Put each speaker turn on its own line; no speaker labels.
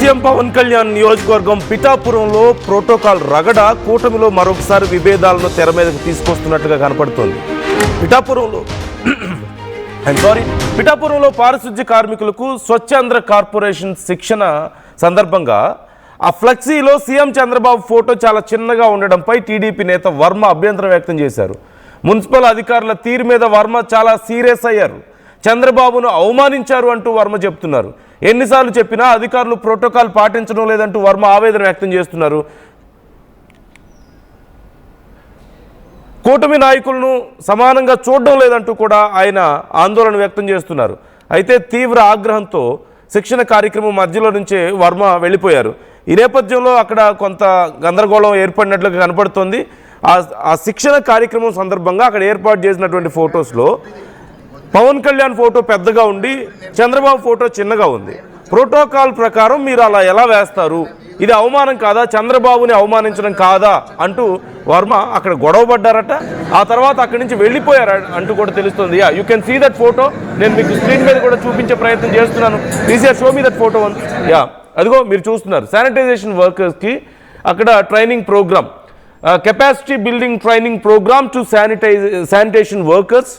CM Pawan Kalyan నియోజకవర్గం పిఠాపురంలో protocol రగడ కూటమిలో మరొకసారి విభేదాలను తెర మీదకు తీసుకొస్తున్నట్టుగా కనపడుతోంది. పిఠాపురంలో పారిశుద్ధ్య కార్మికులకు స్వచ్ఛాంధ్ర కార్పొరేషన్ శిక్షణ సందర్భంగా ఆ ఫ్లెక్సీలో సీఎం చంద్రబాబు ఫోటో చాలా చిన్నగా ఉండడంపై టీడీపీ నేత వర్మ అభ్యంతరం వ్యక్తం చేశారు. మున్సిపల్ అధికారుల తీరు మీద వర్మ చాలా సీరియస్ అయ్యారు. చంద్రబాబును అవమానించారు అంటూ వర్మ చెప్తున్నారు. ఎన్నిసార్లు చెప్పినా అధికారులు ప్రోటోకాల్ పాటించడం లేదంటూ వర్మ ఆవేదన వ్యక్తం చేస్తున్నారు. కూటమి నాయకులను సమానంగా చూడడం లేదంటూ కూడా ఆయన ఆందోళన వ్యక్తం చేస్తున్నారు. అయితే తీవ్ర ఆగ్రహంతో శిక్షణ కార్యక్రమం మధ్యలో నుంచే వర్మ వెళ్ళిపోయారు. ఈ నేపథ్యంలో అక్కడ కొంత గందరగోళం ఏర్పడినట్లుగా కనపడుతోంది. ఆ శిక్షణ కార్యక్రమం సందర్భంగా అక్కడ ఏర్పాటు చేసినటువంటి ఫొటోస్లో పవన్ కళ్యాణ్ ఫోటో పెద్దగా ఉండి చంద్రబాబు ఫోటో చిన్నగా ఉంది. ప్రోటోకాల్ ప్రకారం మీరు అలా ఎలా వేస్తారు? ఇది అవమానం కాదా? చంద్రబాబుని అవమానించడం కాదా అంటూ వర్మ అక్కడ గొడవ పడ్డారట. ఆ తర్వాత అక్కడి నుంచి వెళ్ళిపోయారు అంటూ కూడా తెలుస్తుంది. You can see that photo. నేను మీకు స్క్రీన్ మీద కూడా చూపించే ప్రయత్నం చేస్తున్నాను. ఈజీఆర్ show me that photo one. అదిగో మీరు చూస్తున్నారు శానిటైజేషన్ వర్కర్స్కి అక్కడ training program, capacity building training program to sanitation workers